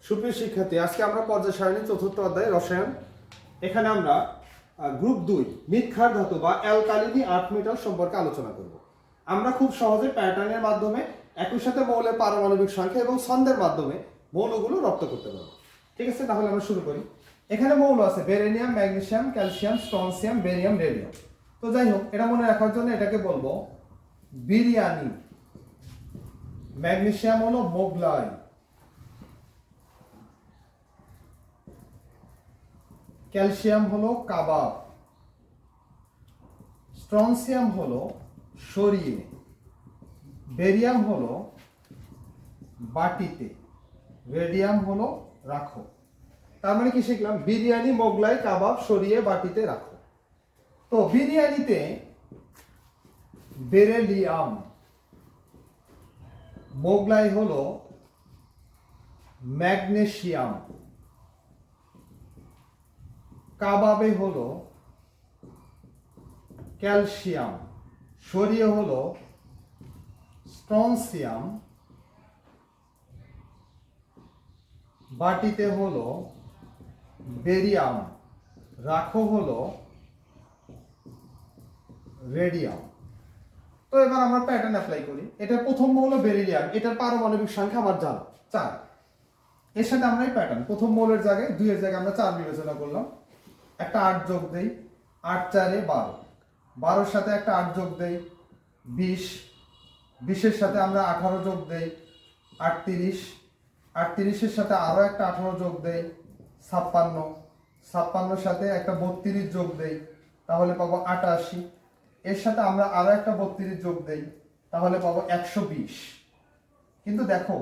সুপ্রিয় শিক্ষার্থী, আজকে আমরা পর্যায় সারণী চতুর্থ অধ্যায় রসায়ন। এখানে আমরা গ্রুপ 2 মৃৎ ক্ষার ধাতু বা অ্যালকালিনি আর্থ মেটাল সম্পর্কে আলোচনা করব। আমরা খুব সহজে প্যাটার্নের মাধ্যমে একই সাথে মৌলের পারমাণবিক সংখ্যা এবং ছন্দের মাধ্যমে মৌলগুলো রপ্ত করতে পারবো। ঠিক আছে, তাহলে আমরা শুরু করি। এখানে মৌল আছে beryllium, magnesium, calcium, strontium, barium, radium. তো যাই হোক, এটা মনে রাখার জন্য এটাকে বলবো বিরিয়ানি। ম্যাগনেসিয়াম হলো মোগলাই, ক্যালসিয়াম হলো কাবাব, স্ট্রনসিয়াম হলো সরিয়ে, বেরিয়াম হলো বাটিতে, রেডিয়াম হলো রাখো। তার মানে কি শিখলাম? বিরিয়ানি, মোগলাই, কাবাব, সরিয়ে, বাটিতে রাখো। তো বিরিয়ানিতে বেরিলিয়াম, মোগলাই হলো ম্যাগনেসিয়াম, কাবাবে হলো ক্যালসিয়াম, সরিয়ে হলো স্ট্রনসিয়াম, বাটিতে হলো বেরিয়াম, রাখো হলো রেডিয়াম। তো এবার আমরা প্যাটার্ন অ্যাপ্লাই করি। এটা প্রথম মৌল বেরিলিয়াম, এটার পারমাণবিক সংখ্যা আমার জানা 4। এর সাথে আমরা এই প্যাটার্ন প্রথম মৌলের জায়গায় 2 এর জায়গায় আমরা 4 বিবেচনা করলাম। একটা 8 যোগ দেই, 8 4 এ 12, 12 এর সাথে একটা 8 যোগ দেই 20, 20 এর সাথে আমরা 18 যোগ দেই 38, 38 এর সাথে আরো একটা 18 যোগ দেই 56, 56 এর সাথে একটা 32 যোগ দেই, তাহলে পাবো 88। এর সাথে আমরা আরো একটা 32 যোগ দেই, তাহলে পাবো 120। কিন্তু দেখো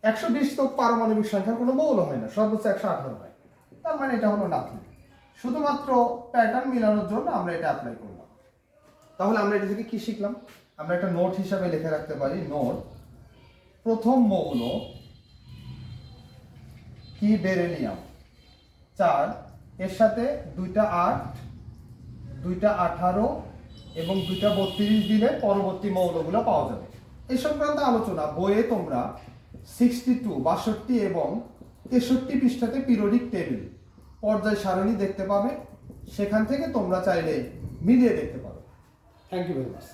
120 তো পারমাণবিক সংখ্যার কোনো মৌল হয় না, সর্বোচ্চ 118 হয়। তার মানে এটা হলো নাথিং। শুধুমাত্র প্যাটার্ন মিলানোর জন্য আমরা এটা অ্যাপ্লাই করলাম। তাহলে আমরা এটা থেকে কি শিখলাম? আমরা একটা নোট হিসাবে লিখে রাখতে পারি। নোট: প্রথম মৌল কি? বেরিলিয়াম 4, এর সাথে 2টা 8, 2টা 18 এবং 2টা 32 দিলে পরবর্তী মৌলগুলো পাওয়া যাবে। এই সংক্রান্ত আলোচনা বইয়ে তোমরা 62 এবং 63 পৃষ্ঠাতে পিরিয়ডিক টেবিল পর্যায় সারণী দেখতে পাবে। সেখান থেকে তোমরা চাইলে মিলিয়ে দেখতে পারো। Thank you very much.